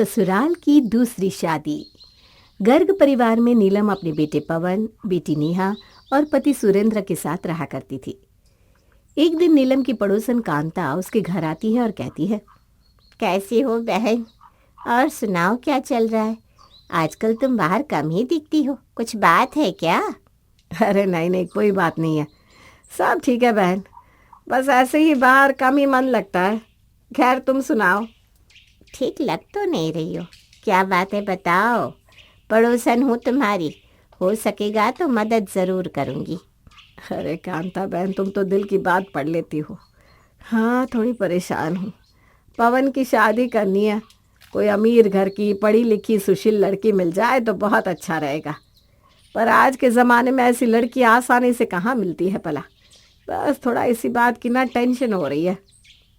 ससुराल की दूसरी शादी। गर्ग परिवार में नीलम अपने बेटे पवन, बेटी नेहा और पति सुरेंद्र के साथ रहा करती थी। एक दिन नीलम की पड़ोसन कांता उसके घर आती है और कहती है, कैसी हो बहन? और सुनाओ, क्या चल रहा है? आजकल तुम बाहर कम ही दिखती हो, कुछ बात है क्या? अरे नहीं नहीं, कोई बात नहीं है, सब ठीक है बहन। बस ऐसे ही बाहर कम ही मन लगता है। खैर तुम सुनाओ। ठीक लग तो नहीं रही हो, क्या बात है बताओ। पड़ोसन हूँ तुम्हारी, हो सकेगा तो मदद ज़रूर करूँगी। अरे कांता बहन, तुम तो दिल की बात पढ़ लेती हो। हाँ, थोड़ी परेशान हूँ। पवन की शादी करनी है। कोई अमीर घर की पढ़ी लिखी सुशील लड़की मिल जाए तो बहुत अच्छा रहेगा, पर आज के ज़माने में ऐसी लड़की आसानी से कहाँ मिलती है भला। बस थोड़ा इसी बात की ना टेंशन हो रही है।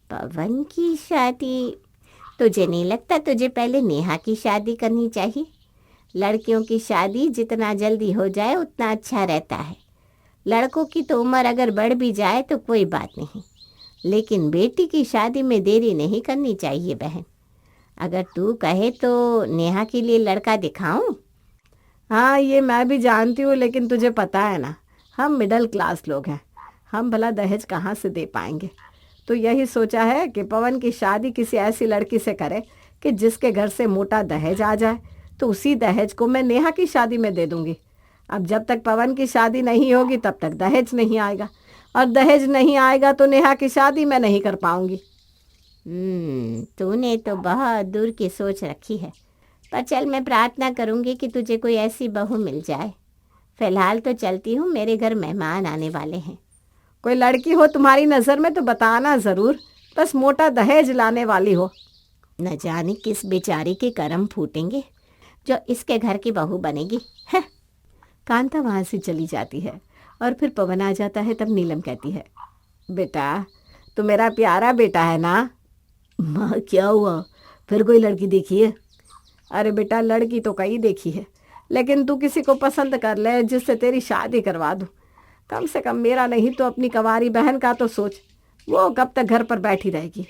पवन की शादी? तुझे नहीं लगता तुझे पहले नेहा की शादी करनी चाहिए? लड़कियों की शादी जितना जल्दी हो जाए उतना अच्छा रहता है। लड़कों की तो उम्र अगर बढ़ भी जाए तो कोई बात नहीं, लेकिन बेटी की शादी में देरी नहीं करनी चाहिए बहन। अगर तू कहे तो नेहा के लिए लड़का दिखाऊं? हाँ, ये मैं भी जानती हूँ, लेकिन तुझे पता है ना, हम मिडिल क्लास लोग हैं। हम भला दहेज कहाँ से दे पाएंगे। तो यही सोचा है कि पवन की शादी किसी ऐसी लड़की से करे कि जिसके घर से मोटा दहेज आ जाए, तो उसी दहेज को मैं नेहा की शादी में दे दूंगी। अब जब तक पवन की शादी नहीं होगी तब तक दहेज नहीं आएगा, और दहेज नहीं आएगा तो नेहा की शादी मैं नहीं कर पाऊंगी। तूने तो बहुत दूर की सोच रखी है, पर चल, मैं प्रार्थना करूंगी कि तुझे कोई ऐसी बहू मिल जाए। फिलहाल तो चलती हूँ, मेरे घर मेहमान आने वाले हैं। कोई लड़की हो तुम्हारी नज़र में तो बताना ज़रूर, बस मोटा दहेज लाने वाली हो। न जाने किस बेचारी के कर्म फूटेंगे जो इसके घर की बहू बनेगी है। कांता वहाँ से चली जाती है और फिर पवन आ जाता है। तब नीलम कहती है, बेटा तू मेरा प्यारा बेटा है ना? माँ, क्या हुआ? फिर कोई लड़की देखी है? अरे बेटा, लड़की तो कई देखी है, लेकिन तू किसी को पसंद कर ले जिससे तेरी शादी करवा दूँ। कम से कम मेरा नहीं तो अपनी कंवारी बहन का तो सोच। वो कब तक घर पर बैठी रहेगी?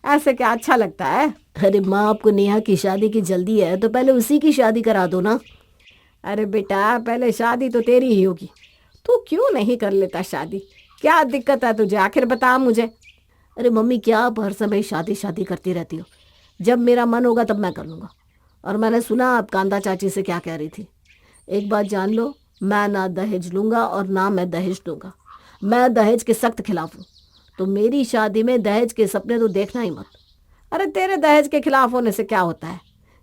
ऐसे क्या अच्छा लगता है? अरे माँ, आपको नेहा की शादी की जल्दी है तो पहले उसी की शादी करा दो ना। अरे बेटा, पहले शादी तो तेरी ही होगी। तू क्यों नहीं कर लेता शादी? क्या दिक्कत है तुझे, आखिर बता मुझे। अरे मम्मी, क्या आप हर समय शादी शादी करती रहती हो? जब मेरा मन होगा तब मैं कर लूँगा। और मैंने सुना आप कांदा चाची से क्या कह रही थी। एक बात जान लो, मैं ना दहेज लूँगा और ना मैं दहेज दूँगा। मैं दहेज के सख्त खिलाफ हूँ, तो मेरी शादी में दहेज के सपने तो देखना ही मत। अरे तेरे दहेज के खिलाफ होने से क्या होता है?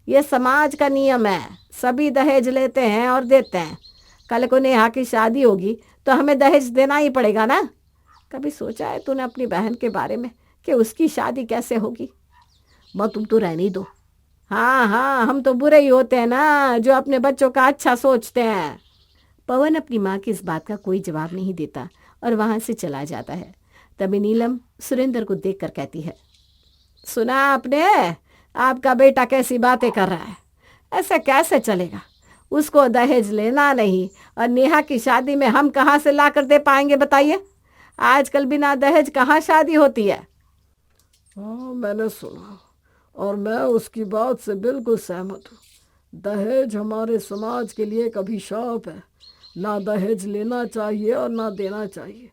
ये समाज का नियम है, सभी दहेज लेते हैं और देते हैं। कल को नेहा की शादी होगी तो हमें दहेज देना ही पड़ेगा ना। कभी सोचा है तूने अपनी बहन के बारे में कि उसकी शादी कैसे होगी? माँ, तुम तो रहने ही दो। हाँ हाँ, हम तो बुरे ही होते हैं ना, जो अपने बच्चों का अच्छा सोचते हैं। पवन अपनी माँ की इस बात का कोई जवाब नहीं देता और वहाँ से चला जाता है। तभी नीलम सुरेंद्र को देखकर कहती है, सुना आपने? आपका बेटा कैसी बातें कर रहा है। ऐसे कैसे चलेगा? उसको दहेज लेना नहीं, और नेहा की शादी में हम कहाँ से ला कर दे पाएंगे बताइए? आजकल बिना दहेज कहाँ शादी होती है। हाँ, मैंने सुना और मैं उसकी बात से बिल्कुल सहमत हूँ। दहेज हमारे समाज के लिए एक अभिशाप है। ना दहेज लेना चाहिए और ना देना चाहिए।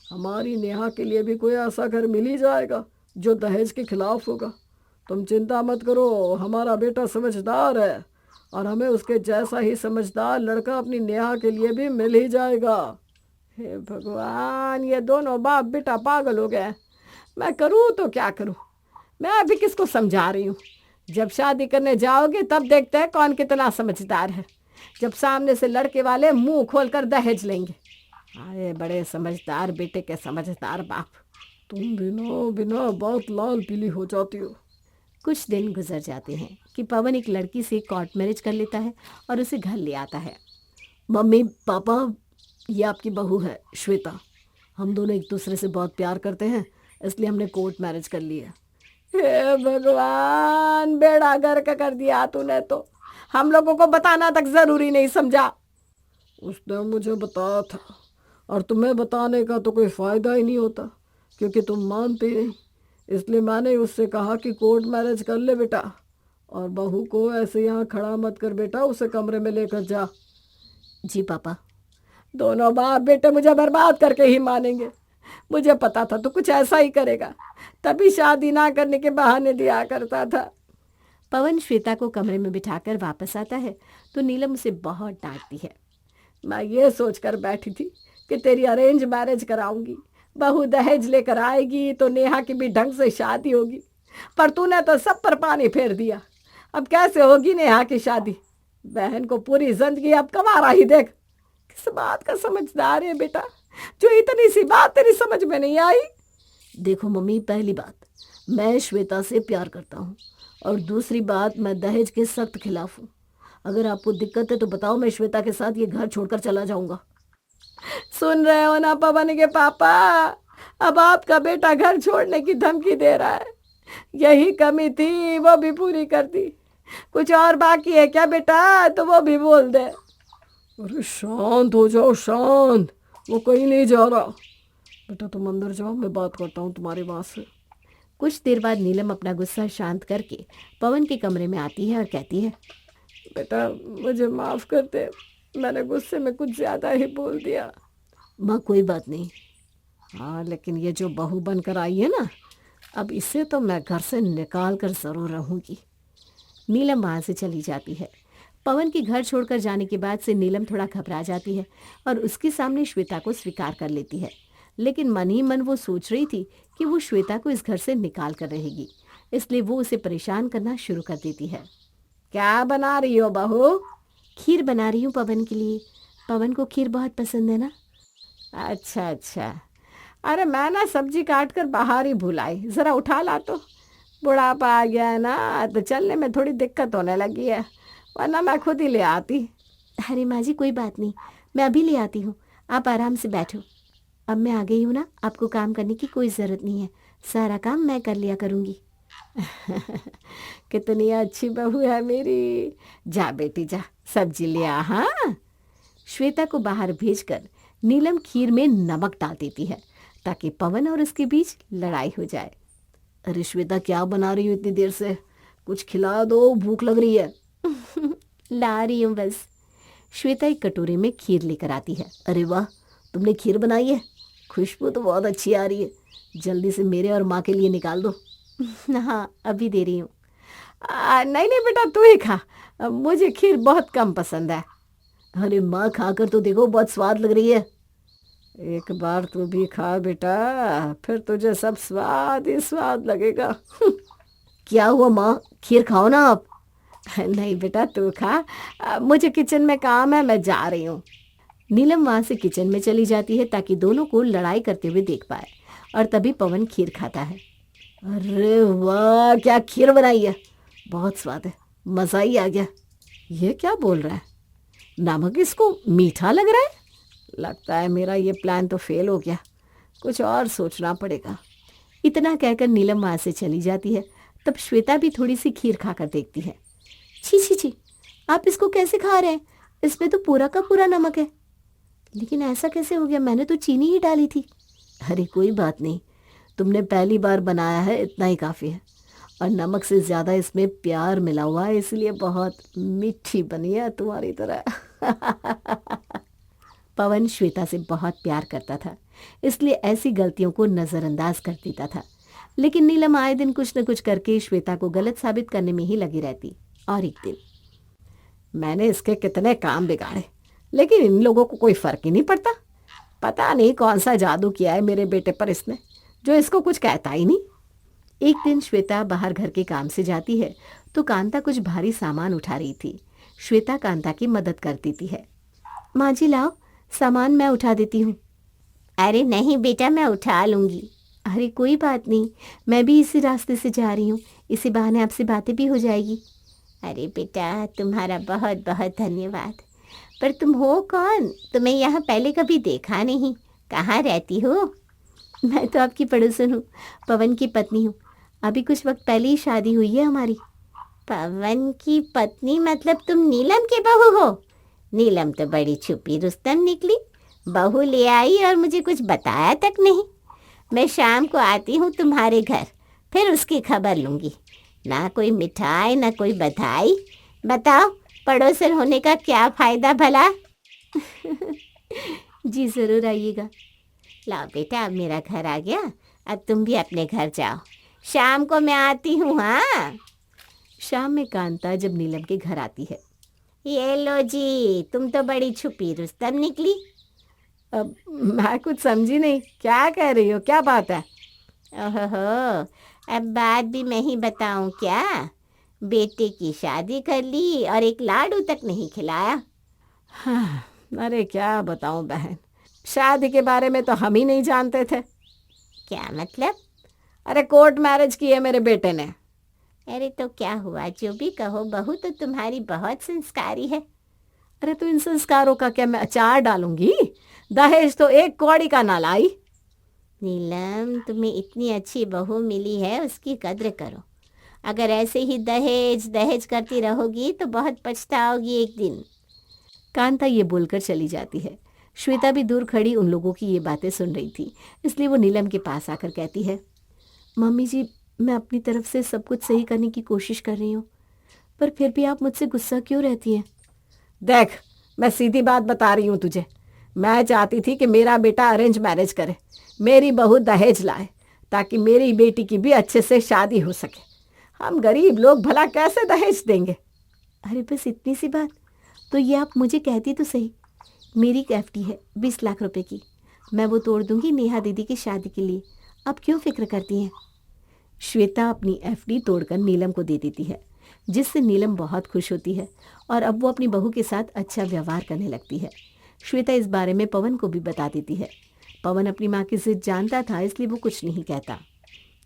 हमारी नेहा के लिए भी कोई ऐसा घर मिल ही जाएगा जो दहेज के खिलाफ होगा। तुम चिंता मत करो, हमारा बेटा समझदार है और हमें उसके जैसा ही समझदार लड़का अपनी नेहा के लिए भी मिल ही जाएगा। हे भगवान, ये दोनों बाप बेटा पागल हो गए। मैं करूँ तो क्या करूँ? मैं अभी किसको समझा रही हूँ? जब शादी करने जाओगे तब देखते हैं कौन कितना समझदार है। जब सामने से लड़के वाले मुंह खोलकर दहेज लेंगे। आए बड़े समझदार बेटे के समझदार बाप। तुम बिना बिना बहुत लाल पीली हो जाती हो। कुछ दिन गुजर जाते हैं कि पवन एक लड़की से कोर्ट मैरिज कर लेता है और उसे घर ले आता है। मम्मी पापा, ये आपकी बहू है श्वेता। हम दोनों एक दूसरे से बहुत प्यार करते हैं, इसलिए हमने कोर्ट मैरिज कर लिया। हे भगवान, बेड़ा गर्क कर दिया तूने तो। हम लोगों को बताना तक ज़रूरी नहीं समझा। उसने मुझे बताया था, और तुम्हें बताने का तो कोई फ़ायदा ही नहीं होता क्योंकि तुम मानती नहीं। इसलिए मैंने उससे कहा कि कोर्ट मैरिज कर ले बेटा, और बहू को ऐसे यहाँ खड़ा मत कर बेटा, उसे कमरे में लेकर जा। जी पापा। दोनों बाप बेटे मुझे बर्बाद करके ही मानेंगे। मुझे पता था तो कुछ ऐसा ही करेगा, तभी शादी ना करने के बहाने दिया करता था। पवन श्वेता को कमरे में बिठाकर वापस आता है तो नीलम उसे बहुत डांटती है। मैं ये सोचकर बैठी थी कि तेरी अरेंज मैरिज कराऊंगी, बहू दहेज लेकर आएगी तो नेहा की भी ढंग से शादी होगी, पर तूने तो सब पर पानी फेर दिया। अब कैसे होगी नेहा की शादी? बहन को पूरी जिंदगी अब कमारा ही देख। किस बात का समझदार है बेटा, जो इतनी सी बात तेरी समझ में नहीं आई? देखो मम्मी, पहली बात, मैं श्वेता से प्यार करता हूँ, और दूसरी बात, मैं दहेज के सख्त खिलाफ हूँ। अगर आपको दिक्कत है तो बताओ, मैं श्वेता के साथ ये घर छोड़कर चला जाऊंगा। सुन रहे हो ना पवन के पापा, अब आपका बेटा घर छोड़ने की धमकी दे रहा है। यही कमी थी, वो भी पूरी कर दी। कुछ और बाकी है क्या बेटा? तो वो भी बोल दे। अरे शांत हो जाओ, शांत, वो कहीं नहीं जा रहा। बेटा तुम अंदर जाओ, मैं बात करता हूँ तुम्हारी माँ से। कुछ देर बाद नीलम अपना गुस्सा शांत करके पवन के कमरे में आती है और कहती है, बेटा मुझे माफ़ कर दे, मैंने गुस्से में कुछ ज़्यादा ही बोल दिया। माँ कोई बात नहीं। हाँ, लेकिन ये जो बहू बनकर आई है ना, अब इसे तो मैं घर से निकाल कर ज़रूर रहूँगी। नीलम वहाँ से चली जाती है। पवन के घर छोड़कर जाने के बाद से नीलम थोड़ा घबरा जाती है और उसके सामने श्वेता को स्वीकार कर लेती है, लेकिन मन ही मन वो सोच रही थी कि वो श्वेता को इस घर से निकाल कर रहेगी, इसलिए वो उसे परेशान करना शुरू कर देती है। क्या बना रही हो बहू? खीर बना रही हूँ पवन के लिए। पवन को खीर बहुत पसंद है ना। अच्छा अच्छा, अरे मैं ना सब्जी काट कर बाहर ही भुलाई, ज़रा उठा ला तो। बुढ़ापा आ गया है ना, तो चलने में थोड़ी दिक्कत होने लगी है, वरना मैं खुद ही ले आती। अरे माँ जी कोई बात नहीं, मैं अभी ले आती हूँ, आप आराम से बैठो। अब मैं आ गई हूँ ना, आपको काम करने की कोई ज़रूरत नहीं है, सारा काम मैं कर लिया करूँगी। कितनी अच्छी बहू है मेरी। जा बेटी जा, सब्जी ले आ। हाँ। श्वेता को बाहर भेजकर नीलम खीर में नमक डाल देती है ताकि पवन और उसके बीच लड़ाई हो जाए। अरे श्वेता क्या बना रही हो इतनी देर से? कुछ खिला दो, भूख लग रही है। ला रही हूँ बस। श्वेता एक कटोरे में खीर लेकर आती है। अरे वाह, तुमने खीर बनाई है? खुशबू तो बहुत अच्छी आ रही है। जल्दी से मेरे और माँ के लिए निकाल दो। हाँ अभी दे रही हूँ। नहीं नहीं बेटा, तू ही खा, मुझे खीर बहुत कम पसंद है। अरे माँ खाकर तो देखो, बहुत स्वाद लग रही है। एक बार तू भी खा बेटा, फिर तुझे सब स्वाद ही स्वाद लगेगा। क्या हुआ माँ, खीर खाओ ना आप। नहीं बेटा तू खा, मुझे किचन में काम है, मैं जा रही हूँ। नीलम वहाँ से किचन में चली जाती है ताकि दोनों को लड़ाई करते हुए देख पाए, और तभी पवन खीर खाता है। अरे वाह, क्या खीर बनाई है, बहुत स्वाद है, मज़ा ही आ गया। ये क्या बोल रहा है? नमक इसको मीठा लग रहा है? लगता है मेरा ये प्लान तो फेल हो गया, कुछ और सोचना पड़ेगा। इतना कहकर नीलम वहाँ से चली जाती है। तब श्वेता भी थोड़ी सी खीर खाकर देखती है। छी छी छी, आप इसको कैसे खा रहे हैं? इसमें तो पूरा का पूरा नमक है। लेकिन ऐसा कैसे हो गया, मैंने तो चीनी ही डाली थी। अरे कोई बात नहीं, तुमने पहली बार बनाया है, इतना ही काफ़ी है। और नमक से ज़्यादा इसमें प्यार मिला हुआ है, इसलिए बहुत मीठी बनी है तुम्हारी तरह। पवन श्वेता से बहुत प्यार करता था, इसलिए ऐसी गलतियों को नज़रअंदाज कर देता था। लेकिन नीलम आए दिन कुछ न कुछ करके श्वेता को गलत साबित करने में ही लगी रहती। और एक दिन, मैंने इसके कितने काम बिगाड़े, लेकिन इन लोगों को कोई फ़र्क ही नहीं पड़ता। पता नहीं कौन सा जादू किया है मेरे बेटे पर इसने, जो इसको कुछ कहता ही नहीं। एक दिन श्वेता बाहर घर के काम से जाती है तो कांता कुछ भारी सामान उठा रही थी। श्वेता कांता की मदद कर देती है। माँ जी लाओ, सामान मैं उठा देती हूँ। अरे नहीं बेटा, मैं उठा लूँगी। अरे कोई बात नहीं, मैं भी इसी रास्ते से जा रही हूँ, इसी बहाने आपसे बातें भी हो जाएगी। अरे बेटा, तुम्हारा बहुत बहुत धन्यवाद। पर तुम हो कौन? तुम्हें यहाँ पहले कभी देखा नहीं, कहाँ रहती हो? मैं तो आपकी पड़ोसन हूँ, पवन की पत्नी हूँ। अभी कुछ वक्त पहले ही शादी हुई है हमारी। पवन की पत्नी मतलब तुम नीलम के बहू हो? नीलम तो बड़ी छुपी रुस्तम निकली, बहू ले आई और मुझे कुछ बताया तक नहीं। मैं शाम को आती हूँ तुम्हारे घर, फिर उसकी खबर लूँगी। ना कोई मिठाई ना कोई बधाई। बताओ पड़ोसन होने का क्या फ़ायदा भला। जी ज़रूर आइएगा। लाओ बेटा, अब मेरा घर आ गया, अब तुम भी अपने घर जाओ, शाम को मैं आती हूँ। हाँ। शाम में कांता जब नीलम के घर आती है। ये लो जी, तुम तो बड़ी छुपी रुस्तम निकली। अब मैं कुछ समझी नहीं, क्या कह रही हो, क्या बात है? ओहो, अब बात भी मैं ही बताऊं क्या? बेटे की शादी कर ली और एक लाडू तक नहीं खिलाया। हाँ, अरे क्या बताऊं बहन, शादी के बारे में तो हम ही नहीं जानते थे। क्या मतलब? अरे कोर्ट मैरिज की है मेरे बेटे ने। अरे तो क्या हुआ, जो भी कहो, बहू तो तुम्हारी बहुत संस्कारी है। अरे तो इन संस्कारों का क्या मैं अचार डालूंगी? दहेज तो एक कौड़ी का ना लाई। नीलम, तुम्हें इतनी अच्छी बहू मिली है, उसकी कद्र करो। अगर ऐसे ही दहेज दहेज करती रहोगी तो बहुत पछताओगी एक दिन। कांता ये बोलकर चली जाती है। श्वेता भी दूर खड़ी उन लोगों की ये बातें सुन रही थी, इसलिए वो नीलम के पास आकर कहती है, मम्मी जी, मैं अपनी तरफ से सब कुछ सही करने की कोशिश कर रही हूँ, पर फिर भी आप मुझसे गुस्सा क्यों रहती हैं? देख, मैं सीधी बात बता रही हूँ तुझे। मैं चाहती थी कि मेरा बेटा अरेंज मैरिज करे, मेरी बहू दहेज लाए, ताकि मेरी बेटी की भी अच्छे से शादी हो सके। हम गरीब लोग भला कैसे दहेज देंगे? अरे बस इतनी सी बात, तो ये आप मुझे कहती तो सही। मेरी एक एफडी है 20 लाख रुपए की, मैं वो तोड़ दूंगी नेहा दीदी की शादी के लिए। आप क्यों फिक्र करती हैं? श्वेता अपनी एफडी तोड़कर नीलम को दे देती है, जिससे नीलम बहुत खुश होती है और अब वो अपनी बहू के साथ अच्छा व्यवहार करने लगती है। श्वेता इस बारे में पवन को भी बता देती है। पवन अपनी माँ की जिद जानता था, इसलिए वो कुछ नहीं कहता।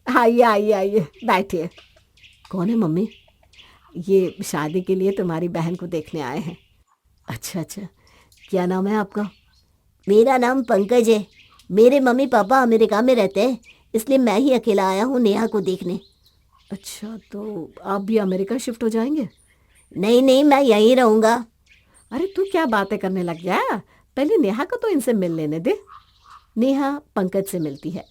आइए आइए आइए, बैठिए। कौन है मम्मी? ये शादी के लिए तुम्हारी बहन को देखने आए हैं। अच्छा अच्छा, क्या नाम है आपका? मेरा नाम पंकज है। मेरे मम्मी पापा अमेरिका में रहते हैं, इसलिए मैं ही अकेला आया हूँ नेहा को देखने। अच्छा, तो आप भी अमेरिका शिफ्ट हो जाएंगे? नहीं नहीं, मैं यहीं रहूँगा। अरे तू क्या बातें करने लग गया? पहले नेहा को तो इनसे मिल लेने दे। नेहा पंकज से मिलती है।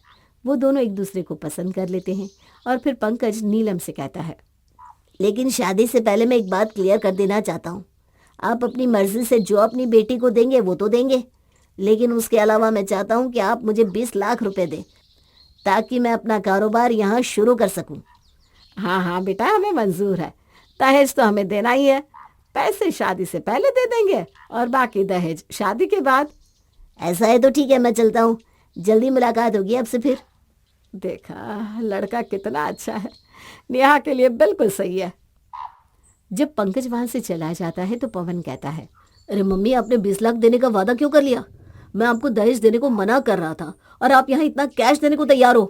वो दोनों एक दूसरे को पसंद कर लेते हैं और फिर पंकज नीलम से कहता है, लेकिन शादी से पहले मैं एक बात क्लियर कर देना चाहता हूँ। आप अपनी मर्जी से जो अपनी बेटी को देंगे वो तो देंगे, लेकिन उसके अलावा मैं चाहता हूँ कि आप मुझे 20 लाख रुपए दें, ताकि मैं अपना कारोबार यहाँ शुरू कर सकूँ। हाँ हाँ बेटा, हमें मंजूर है। दहेज तो हमें देना ही है। पैसे शादी से पहले दे देंगे और बाकी दहेज शादी के बाद। ऐसा है तो ठीक है, मैं चलता हूँ। जल्दी मुलाकात होगी आपसे फिर। देखा, लड़का कितना अच्छा है, नेहा के लिए बिल्कुल सही है। जब पंकज वहां से चला जाता है तो पवन कहता है, अरे मम्मी, आपने 20 लाख देने का वादा क्यों कर लिया? मैं आपको दहेज देने को मना कर रहा था और आप यहाँ इतना कैश देने को तैयार हो।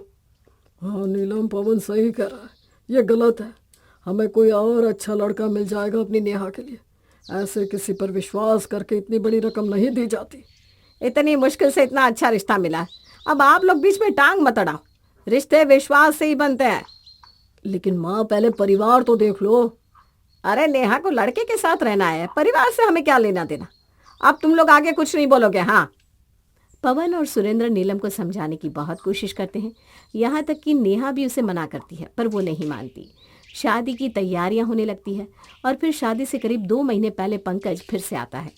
हाँ नीलम, पवन सही कह रहा है, ये गलत है। हमें कोई और अच्छा लड़का मिल जाएगा अपनी नेहा के लिए। ऐसे किसी पर विश्वास करके इतनी बड़ी रकम नहीं दी जाती। इतनी मुश्किल से इतना अच्छा रिश्ता मिला, अब आप लोग बीच में टांग मत अड़ाओ। रिश्ते विश्वास से ही बनते हैं। लेकिन माँ, पहले परिवार तो देख लो। अरे नेहा को लड़के के साथ रहना है, परिवार से हमें क्या लेना देना। अब तुम लोग आगे कुछ नहीं बोलोगे? हाँ। पवन और सुरेंद्र नीलम को समझाने की बहुत कोशिश करते हैं, यहाँ तक कि नेहा भी उसे मना करती है, पर वो नहीं मानती। शादी की तैयारियां होने लगती है और फिर शादी से करीब 2 महीने पहले पंकज फिर से आता है।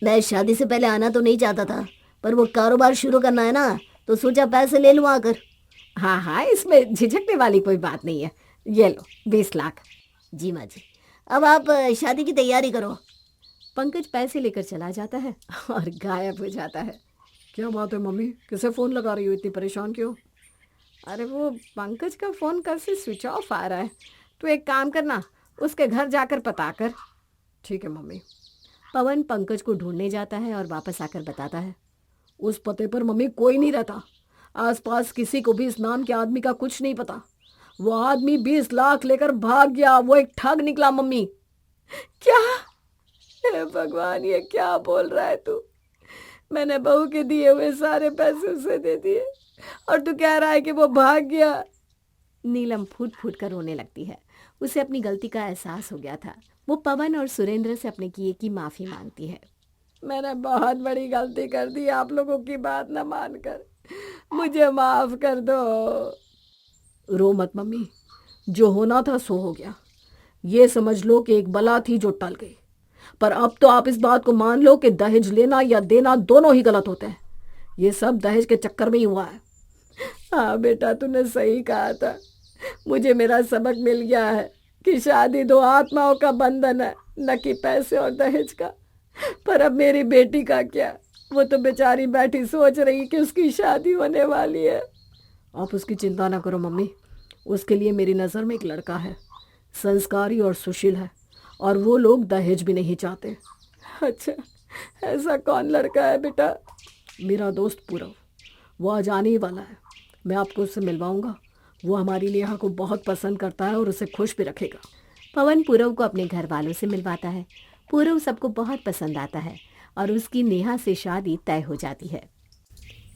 मैं शादी से पहले आना तो नहीं चाहता था, पर वो कारोबार शुरू करना है ना, तो सोचा पैसे ले लूँ आकर। हाँ हाँ, इसमें झिझकने वाली कोई बात नहीं है। ये लो 20 लाख। जी माँ जी, अब आप शादी की तैयारी करो। पंकज पैसे लेकर चला जाता है और गायब हो जाता है। क्या बात है मम्मी, किसे फ़ोन लगा रही हो, इतनी परेशान क्यों? अरे वो पंकज का फ़ोन कल से स्विच ऑफ आ रहा है, तो एक काम करना, उसके घर जाकर पता कर। ठीक है मम्मी। पवन पंकज को ढूंढने जाता है और वापस आकर बताता है, उस पते पर मम्मी कोई नहीं रहता। आसपास किसी को भी इस नाम के आदमी का कुछ नहीं पता। वो आदमी 20 लाख लेकर भाग गया, वो एक ठग निकला मम्मी। क्या? हे भगवान, ये क्या बोल रहा है तू? मैंने बहू के दिए हुए सारे पैसे उसे दे दिए और तू कह रहा है कि वो भाग गया। नीलम फूट फूट कर रोने लगती है। उसे अपनी गलती का एहसास हो गया था। वो पवन और सुरेंद्र से अपने किए की माफ़ी मांगती है। मैंने बहुत बड़ी गलती कर दी, आप लोगों की बात न मानकर। मुझे माफ़ कर दो। रो मत मम्मी, जो होना था सो हो गया। ये समझ लो कि एक बला थी जो टल गई। पर अब तो आप इस बात को मान लो कि दहेज लेना या देना दोनों ही गलत होते हैं। ये सब दहेज के चक्कर में ही हुआ है। हाँ बेटा, तूने सही कहा था। मुझे मेरा सबक मिल गया है कि शादी दो आत्माओं का बंधन है, न कि पैसे और दहेज का। पर अब मेरी बेटी का क्या? वो तो बेचारी बैठी सोच रही कि उसकी शादी होने वाली है। आप उसकी चिंता ना करो मम्मी। उसके लिए मेरी नज़र में एक लड़का है, संस्कारी और सुशील है, और वो लोग दहेज भी नहीं चाहते। अच्छा, ऐसा कौन लड़का है बेटा? मेरा दोस्त पूरव, वो आज आने ही वाला है। मैं आपको उससे मिलवाऊंगा। वो हमारी नेहा को बहुत पसंद करता है और उसे खुश भी रखेगा। पवन पूरव को अपने घर वालों से मिलवाता है। पूरव सबको बहुत पसंद आता है और उसकी नेहा से शादी तय हो जाती है।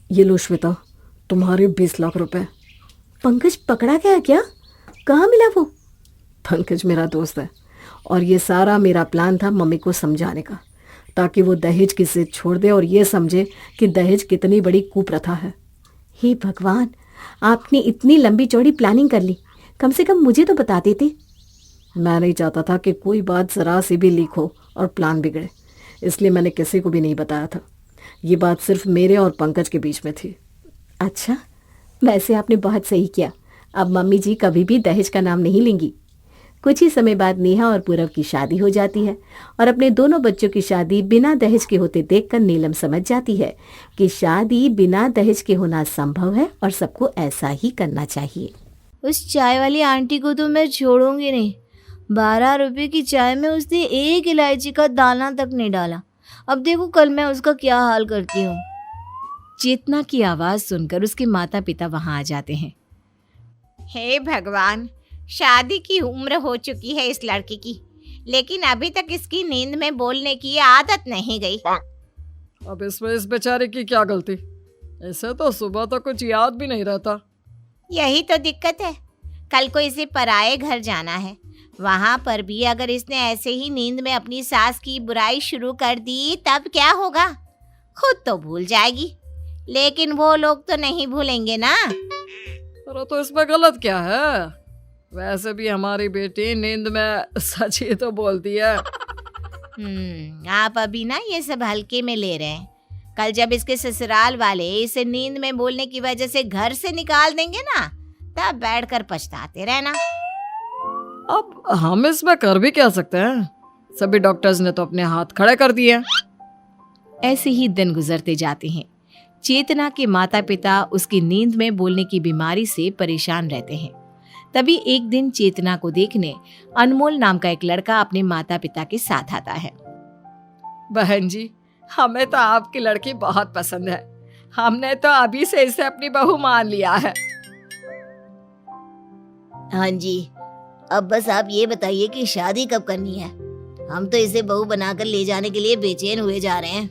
ये लो श्वेता, तुम्हारे 20 लाख रुपए। पंकज पकड़ा गया क्या? कहाँ मिला वो? पंकज मेरा दोस्त है और ये सारा मेरा प्लान था मम्मी को समझाने का, ताकि वो दहेज की जिद छोड़ दे और ये समझे कि दहेज कितनी बड़ी कुप्रथा है। हे भगवान, आपने इतनी लंबी चौड़ी प्लानिंग कर ली। कम से कम मुझे तो बता देते। मैं नहीं चाहता था कि कोई बात ज़रा सी भी लीक हो और प्लान बिगड़े, इसलिए मैंने किसी को भी नहीं बताया था। ये बात सिर्फ मेरे और पंकज के बीच में थी। अच्छा, वैसे आपने बहुत सही किया। अब मम्मी जी कभी भी दहेज का नाम नहीं लेंगी। कुछ ही समय बाद नेहा और पूरव की शादी हो जाती है और अपने दोनों बच्चों की शादी बिना दहेज के होते देखकर नीलम समझ जाती है कि शादी बिना दहेज के होना संभव है और सबको ऐसा ही करना चाहिए। उस चाय वाली आंटी को तो मैं छोड़ूंगी नहीं। 12 रुपए की चाय में उसने एक इलायची का दाना तक नहीं डाला। अब देखो कल मैं उसका क्या हाल करती हूँ। चेतना की आवाज सुनकर उसके माता पिता वहां आ जाते हैं। हे भगवान, शादी की उम्र हो चुकी है इस लड़की की, लेकिन अभी तक इसकी नींद में बोलने की आदत नहीं गई। अब इसमें इस बेचारे की क्या गलती? ऐसे तो सुबह तो कुछ याद भी नहीं रहता। यही तो दिक्कत है। कल को इसे पराये घर जाना है। वहां पर भी अगर इसने ऐसे ही नींद में अपनी सास की बुराई शुरू कर दी तब क्या होगा? खुद तो भूल जाएगी, लेकिन वो लोग तो नहीं भूलेंगे ना। अरे तो इसमें गलत क्या है? वैसे भी हमारी बेटी नींद में सच ही तो बोलती है। आप अभी ना ये सब हल्के में ले रहे हैं। कल जब इसके ससुराल वाले इसे नींद में बोलने की वजह से घर से निकाल देंगे ना, तब बैठकर पछताते रहना। अब हम इसमें कर भी क्या सकते हैं? सभी डॉक्टर्स ने तो अपने हाथ खड़े कर दिए। ऐसे ही दिन गुजरते जाते हैं। चेतना के माता पिता उसकी नींद में बोलने की बीमारी से परेशान रहते हैं। तभी एक दिन चेतना को देखने अनमोल नाम का एक लड़का अपने माता पिता के साथ आता है। बहन जी, हमें तो आपकी लड़की बहुत पसंद है। हमने तो अभी से इसे अपनी बहू मान लिया है। हाँ जी, अब बस आप ये बताइए कि शादी कब करनी है। हम तो इसे बहू बनाकर ले जाने के लिए बेचैन हुए जा रहे हैं।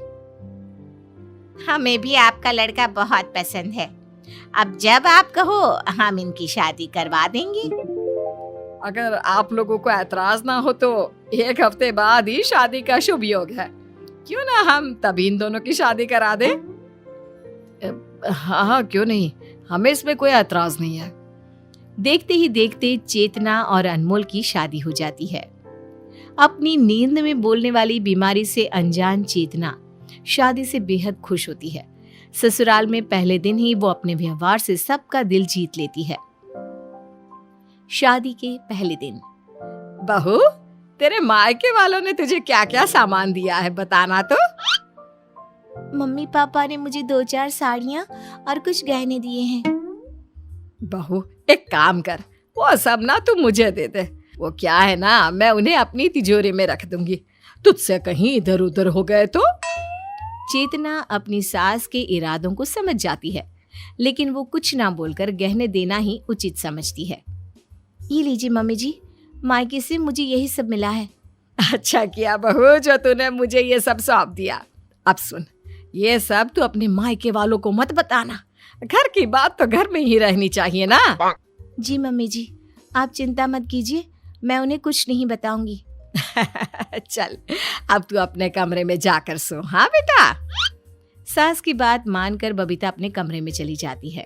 हमें भी आपका लड़का बहुत पसंद है। अब जब आप कहो हम इनकी शादी करवा देंगे। अगर आप लोगों को ऐतराज ना हो तो 1 हफ्ते बाद ही शादी का शुभ योग है। क्यों ना हम तभी इन दोनों की शादी करा दें? हाँ, क्यों नहीं, हमें इसमें कोई ऐतराज नहीं है। देखते ही देखते चेतना और अनमोल की शादी हो जाती है। अपनी नींद में बोलने वाली बीमारी से अनजान चेतना शादी से बेहद खुश होती है। ससुराल में पहले दिन ही वो अपने व्यवहार से सबका दिल जीत लेती है। शादी के पहले दिन। बहू, तेरे मायके वालों ने तुझे क्या क्या सामान दिया है, बताना तो। मम्मी पापा ने मुझे 2-4 साड़ियाँ और कुछ गहने दिए हैं। बहू, एक काम कर, वो सब ना तू मुझे दे दे। वो क्या है ना, मैं उन्हें अपनी तिजोरी में रख दूंगी। तुझसे कहीं इधर उधर हो गए तो। चेतना अपनी सास के इरादों को समझ जाती है, लेकिन वो कुछ ना बोलकर गहने देना ही उचित समझती है। ये लीजिए मम्मी जी, मायके से मुझे यही सब मिला है। अच्छा किया बहू जो तूने मुझे ये सब सौंप दिया। अब सुन, ये सब तू अपने मायके वालों को मत बताना। घर की बात तो घर में ही रहनी चाहिए ना। जी मम्मी जी, आप चिंता मत कीजिए, मैं उन्हें कुछ नहीं बताऊंगी। चल, अब तू अपने कमरे में जाकर सो। हाँ बेटा। सास की बात मानकर बबीता अपने कमरे में चली जाती है।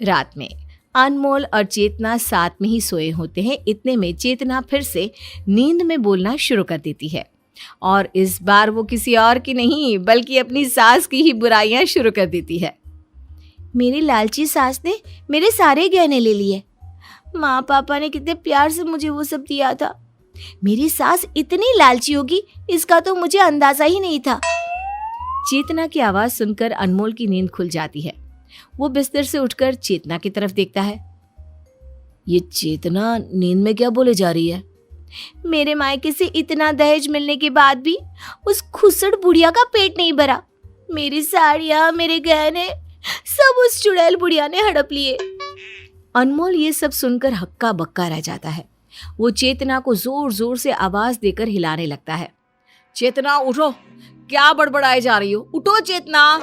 रात में अनमोल और चेतना साथ में ही सोए होते हैं। इतने में चेतना फिर से नींद में बोलना शुरू कर देती है और इस बार वो किसी और की नहीं बल्कि अपनी सास की ही बुराइयां शुरू कर देती है। मेरी लालची सास ने मेरे सारे गहने ले लिए। माँ पापा ने कितने प्यार से मुझे वो सब दिया था। मेरी सास इतनी लालची होगी इसका तो मुझे अंदाजा ही नहीं था। चेतना की आवाज सुनकर अनमोल की नींद खुल जाती है। वो बिस्तर से उठकर चेतना की तरफ देखता है। ये चेतना नींद में क्या बोले जा रही है? मेरे मायके से इतना दहेज मिलने के बाद भी उस खुसड़ बुढ़िया का पेट नहीं भरा। मेरी साड़ियाँ, मेरे गहने सब उस चुड़ैल बुढ़िया ने हड़प लिए। अनमोल ये सब सुनकर हक्का बक्का रह जाता है। वो चेतना को जोर जोर से आवाज देकर हिलाने लगता है। चेतना उठो, क्या बड़बड़ाए जा रही हो? उठो चेतना।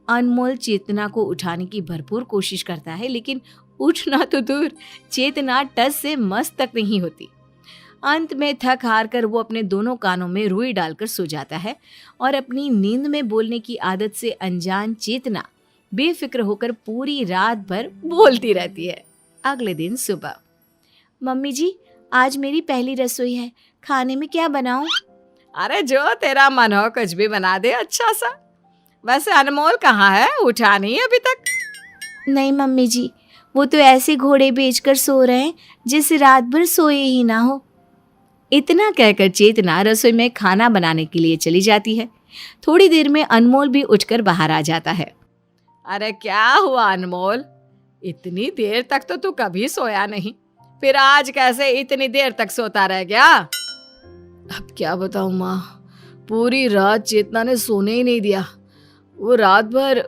अनमोल चेतना को उठाने की भरपूर कोशिश करता है लेकिन उठना तो दूर, चेतना टस से मस तक नहीं होती। अंत में थक हार कर वो अपने दोनों कानों में रुई डालकर सो जाता है और अपनी नींद में बोलने की आदत से अनजान चेतना बेफिक्र होकर पूरी रात भर बोलती रहती है। अगले दिन सुबह, मम्मी जी, आज मेरी पहली रसोई है, खाने में क्या बनाऊं? अरे जो तेरा मन हो कुछ भी बना दे अच्छा सा। वैसे अनमोल कहाँ है? उठा नहीं अभी तक? नहीं मम्मी जी, वो तो ऐसे घोड़े बेचकर सो रहे हैं जैसे रात भर सोए ही ना हो। इतना कहकर चेतना रसोई में खाना बनाने के लिए चली जाती है। थोड़ी देर में अनमोल भी उठकर बाहर आ जाता है। अरे क्या हुआ अनमोल? इतनी देर तक तो तू कभी सोया नहीं, फिर आज कैसे इतनी देर तक सोता रह गया? अब क्या बताऊं माँ, पूरी रात चेतना ने सोने ही नहीं दिया। वो रात भर।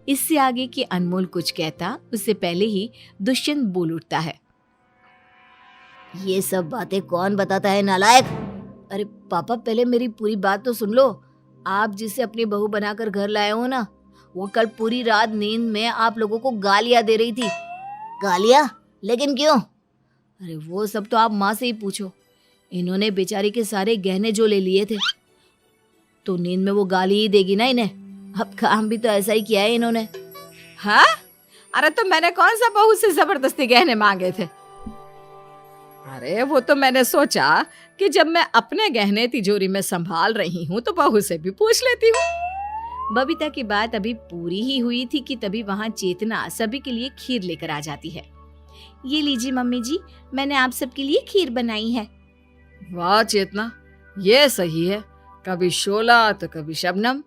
इससे आगे कि अनमोल कुछ कहता उससे पहले ही दुष्यंत बोल उठता है। ये सब बातें कौन बताता है नालायक? अरे पापा, पहले मेरी पूरी बात तो सुन लो। आप जिसे अपनी बहू बनाकर घर लाए हो ना, वो कल पूरी रात नींद में आप लोगों को गालियां दे रही थी। गालियां? लेकिन क्यों? अरे वो सब तो आप माँ से ही पूछो। इन्होंने बेचारी के सारे गहने जो ले लिए थे, तो नींद में वो गाली ही देगी ना इन्हें। अब काम भी तो ऐसा ही किया है इन्होंने। हाँ? अरे तो मैंने कौन सा बहू से जबरदस्ती गहने मांगे थे? अरे वो तो मैंने सोचा कि जब मैं अपने गहने तिजोरी में संभाल रही हूँ तो बहू से भी पूछ लेती हूँ। बबीता की बात अभी पूरी ही हुई थी कि तभी वहाँ चेतना सभी के लिए खीर लेकर आ जाती है। ये लीजिए मम्मी जी, मैंने आप सबके लिए खीर बनाई है। वाह चेतना, ये सही है। कभी शोला तो कभी शबनम।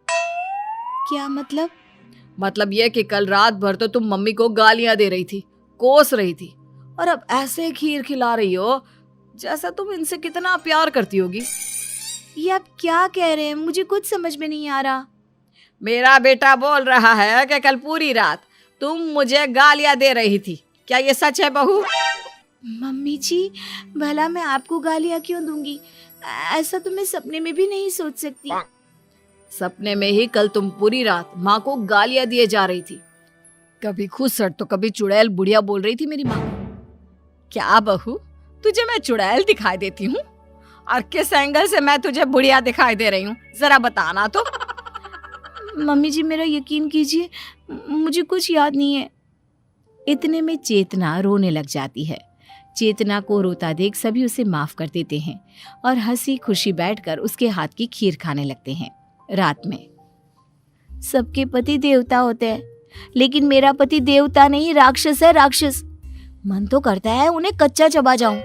क्या मतलब? मतलब ये कि कल रात भर तो तुम मम्मी को गालियां दे रही थी, कोस रही थी, और अब ऐसे खीर खिला रही हो जैसा तुम इनसे कितना प्यार करती होगी। ये आप क्या कह रहे हैं? मुझे कुछ समझ में नहीं आ रहा। मेरा बेटा बोल रहा है कि कल पूरी रात तुम मुझे गालियां दे रही थी। क्या ये सच है बहू? मम्मी जी, भला मैं आपको गालियां क्यों दूंगी? ऐसा तो मैं सपने में भी नहीं सोच सकती। सपने में ही कल तुम पूरी रात माँ को गालियां दिए जा रही थी। कभी खुसड़ तो कभी चुड़ैल बुढ़िया बोल रही थी मेरी माँ को। क्या बहू, तुझे मैं चुड़ैल दिखाई देती हूँ? और किस एंगल से मैं तुझे बुढ़िया दिखाई दे रही हूँ, जरा बताना तो। मम्मी जी, मेरा यकीन कीजिए, मुझे कुछ याद नहीं है। इतने में चेतना रोने लग जाती है। चेतना को रोता देख सभी उसे माफ कर देते हैं और हंसी खुशी बैठकर उसके हाथ की खीर खाने लगते हैं। रात में सबके पति देवता होते हैं, लेकिन मेरा पति देवता नहीं, राक्षस है, राक्षस। मन तो करता है उन्हें कच्चा चबा जाऊं।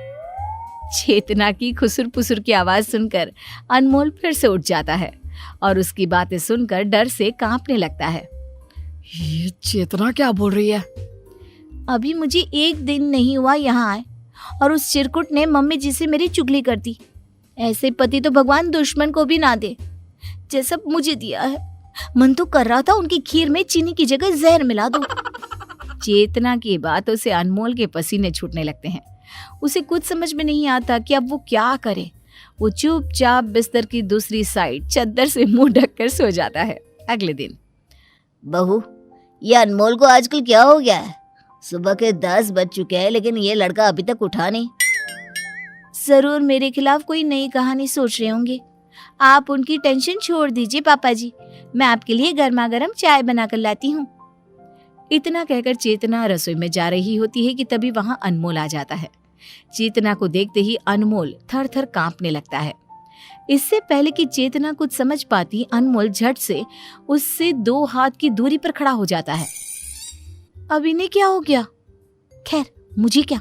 चेतना की खुसुर पुसुर की आवाज सुनकर अनमोल फिर से उठ जाता है और उसकी बातें सुनकर डर से कांपने लगता है। ये चेतना क्या बोल रही है? अभी मुझे एक दिन नहीं हुआ यहाँ आए और उस चिरकुट ने मम्मी जी से मेरी चुगली कर दी। ऐसे पति तो भगवान दुश्मन को भी ना दे जैसा मुझे दिया है। मन तो कर रहा था उनकी खीर में चीनी की जगह जहर मिला दूं। चेतना की बातों से अनमोल के पसीने छूटने लगते हैं। उसे कुछ समझ में नहीं आता कि अब वो क्या करे। वो चुपचाप बिस्तर की दूसरी साइड चद्दर से मुंह ढककर सो जाता है। अगले दिन, बहू, ये अनमोल को आजकल क्या हो गया है? सुबह के 10 बज चुके हैं लेकिन ये लड़का अभी तक उठा नहीं। जरूर मेरे खिलाफ कोई नई कहानी सोच रहे होंगे। आप उनकी टेंशन छोड़ दीजिए पापा जी, मैं आपके लिए गर्मा गर्म चाय बनाकर लाती हूँ। इतना कहकर चेतना रसोई में जा रही होती है कि तभी वहां अनमोल आ जाता है। चेतना को देखते ही अनमोल थर थर कांपने लगता है। इससे पहले कि चेतना कुछ समझ पाती, अनमोल झट से उससे 2 हाथ की दूरी पर खड़ा हो जाता है। अब इन्हें क्या हो गया? खैर, मुझे क्या।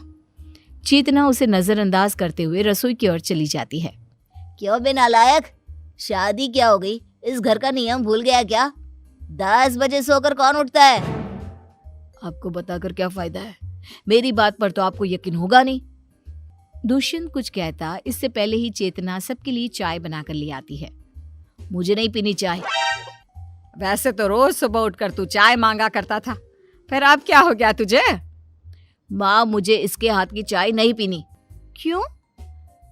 चेतना उसे नजरअंदाज करते हुए रसोई की ओर चली जाती है। क्यों बे नालायक, शादी क्या हो गई? इस घर का नियम भूल गया क्या? 10 बजे सोकर कौन उठता है? आपको बताकर क्या फायदा है? मेरी बात पर तो आपको यकीन होगा नहीं। दुष्यंत कुछ कहता, इससे पहले ही चेतना सबके लिए चाय बनाकर ले आती है। मुझे नहीं पीनी चाय। वैसे तो रोज सुबह उठकर तू चाय मांगा करता था, फिर अब क्या हो गया तुझे? माँ, मुझे इसके हाथ की चाय नहीं पीनी। क्यों?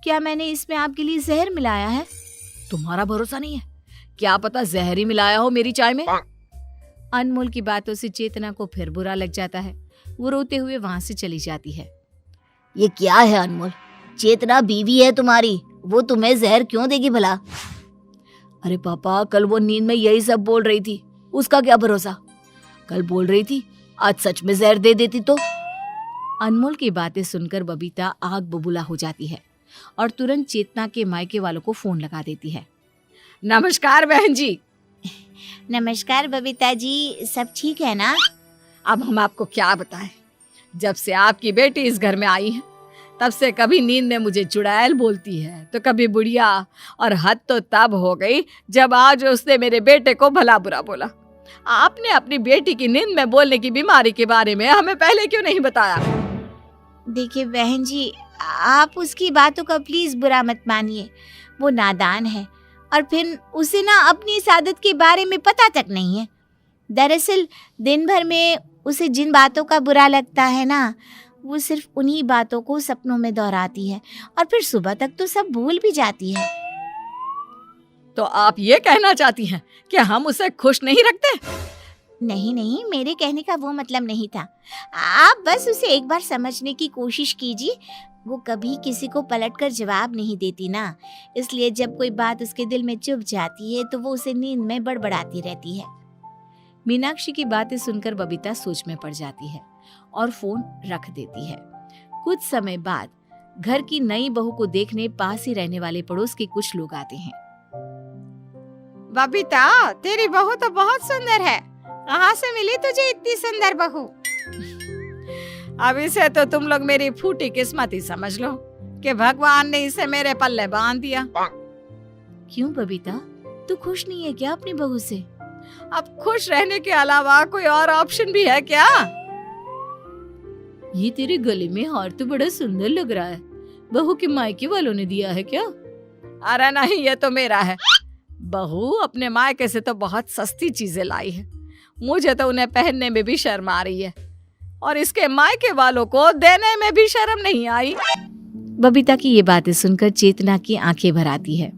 क्या मैंने इसमें आपके लिए जहर मिलाया है? तुम्हारा भरोसा नहीं है? क्या पता जहर ही मिलाया हो मेरी चाय में। अनमोल की बातों से चेतना को फिर बुरा लग जाता है। वो रोते हुए वहां से चली जाती है। ये क्या है अनमोल? चेतना बीवी है तुम्हारी, वो तुम्हें जहर क्यों देगी भला? अरे पापा, कल वो नींद में यही सब बोल रही थी, उसका क्या भरोसा? कल बोल रही थी, आज सच में जहर दे देती तो? अनमोल की बातें सुनकर बबीता आग बबूला हो जाती है और तुरंत चेतना के मायके वालों को फोन लगा देती है। नमस्कार बहन जी। नमस्कार बबीता जी, सब ठीक है ना? अब हम आपको क्या बताएं, जब से आपकी बेटी इस घर में आई है तब से कभी नींद में मुझे चुड़ैल बोलती है तो कभी बुढ़िया, और हद तो तब हो गई जब आज उसने मेरे बेटे को भला बुरा बोला। आपने अपनी बेटी की नींद में बोलने की बीमारी के बारे में हमें पहले क्यों नहीं बताया? देखिए बहन जी, आप उसकी बातों का प्लीज बुरा मत मानिए। वो नादान है और फिर उसे ना अपनी इस आदत के बारे में पता तक नहीं है। दरअसल दिन भर में उसे जिन बातों का बुरा लगता है ना, वो सिर्फ उन्हीं बातों को सपनों में दोहराती है और फिर सुबह तक तो सब भूल भी जाती है। तो आप ये कहना चाहती हैं कि हम उसे खुश नहीं रखते? नहीं नहीं, मेरे कहने का वो मतलब नहीं था। आप बस उसे एक बार समझने की कोशिश कीजिए। वो कभी किसी को पलटकर जवाब नहीं देती ना, इसलिए जब कोई बात उसके दिल में चुभ जाती है तो वो उसे नींद में बड़बड़ाती रहती है। मीनाक्षी की बातें सुनकर बबीता सोच में पड़ जाती है और फोन रख देती है। कुछ समय बाद घर की नई बहू को देखने पास ही रहने वाले पड़ोस के कुछ लोग आते हैं। बबीता, तेरी बहू तो बहुत सुंदर है। कहाँ से मिली तुझे इतनी सुंदर बहू? अभी से तो तुम लोग मेरी फूटी किस्मत ही समझ लो कि भगवान ने इसे मेरे पल्ले बांध दिया। क्यों बबीता, तू खुश नहीं है क्या अपनी बहू से? अब खुश रहने के अलावा कोई और ऑप्शन भी है क्या? ये तेरे गले में हार तो बड़ा सुंदर लग रहा है। बहू के मायके वालों ने दिया है क्या? अरे नहीं, ये तो मेरा है। बहू अपने मायके से तो बहुत सस्ती चीजें लाई है, मुझे तो उन्हें पहनने में भी शर्म आ रही है और इसके मायके वालों को देने में भी शर्म नहीं आई। बबीता की ये बातें सुनकर चेतना की आंखें भर आती है।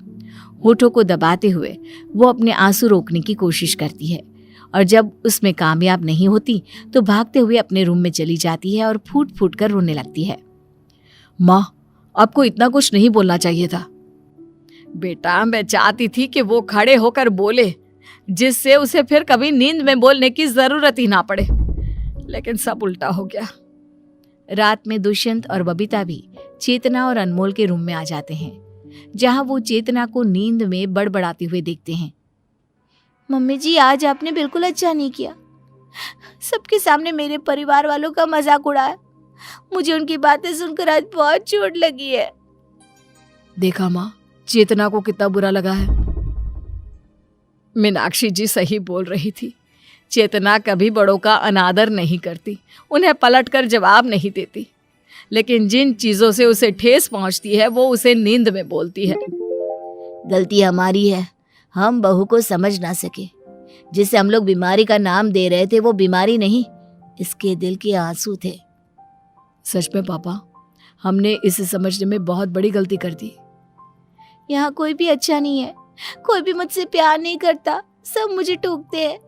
होठों को दबाते हुए वो अपने आंसू रोकने की कोशिश करती है और जब उसमें कामयाब नहीं होती तो भागते हुए अपने रूम में चली जाती है और फूट फूट कर रोने लगती है। माँ, आपको इतना कुछ नहीं बोलना चाहिए था। बेटा, मैं चाहती थी कि वो खड़े होकर बोले, जिससे उसे फिर कभी नींद में बोलने की जरूरत ही ना पड़े, लेकिन सब उल्टा हो गया। रात में दुष्यंत और बबीता भी चेतना और अनमोल के रूम में आ जाते हैं, जहां वो चेतना को नींद में बड़बड़ाते हुए देखते हैं। मम्मी जी, आज आपने बिल्कुल अच्छा नहीं किया। सबके सामने मेरे परिवार वालों का मजाक उड़ाया। मुझे उनकी बातें सुनकर आज बहुत चोट लगी है। देखा माँ, चेतना को कितना बुरा लगा है। मीनाक्षी जी सही बोल रही थी। चेतना कभी बड़ों का अनादर नहीं करती, उन्हें पलटकर जवाब नहीं देती, लेकिन जिन चीजों से उसे ठेस पहुंचती है वो उसे नींद में बोलती है। गलती हमारी है, हम बहू को समझ ना सके। जिसे हम लोग बीमारी का नाम दे रहे थे वो बीमारी नहीं, इसके दिल के आंसू थे। सच में पापा, हमने इसे समझने में बहुत बड़ी गलती कर दी। यहाँ कोई भी अच्छा नहीं है, कोई भी मुझसे प्यार नहीं करता, सब मुझे टोकते हैं।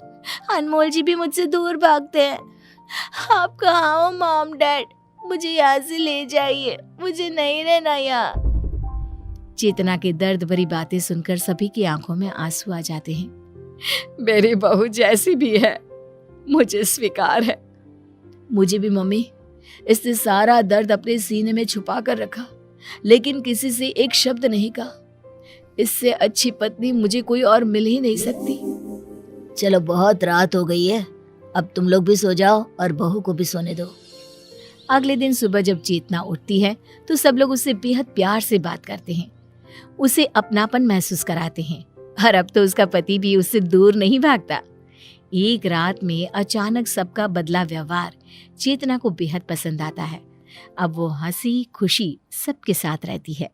अनमोल जी भी मुझसे दूर भागते हैं। आप कहाँ हो मॉम डैड? मुझे यहाँ से ले जाइए, मुझे नहीं रहना यहाँ। चेतना के दर्द भरी बातें सुनकर सभी की आंखों में आंसू आ जाते हैं। मेरी बहू जैसी भी है, मुझे स्वीकार है। मुझे भी मम्मी। इसने सारा दर्द अपने सीने में छुपा कर रखा, लेकिन किसी से एक शब्द नहीं कहा। इससे अच्छी पत्नी मुझे कोई और मिल ही नहीं सकती। चलो बहुत रात हो गई है, अब तुम लोग भी सो जाओ और बहू को भी सोने दो। अगले दिन सुबह जब चेतना उठती है तो सब लोग उससे बेहद प्यार से बात करते हैं, उसे अपनापन महसूस कराते हैं और अब तो उसका पति भी उससे दूर नहीं भागता। एक रात में अचानक सबका बदला व्यवहार चेतना को बेहद पसंद आता है। अब वो हंसी खुशी सबके साथ रहती है।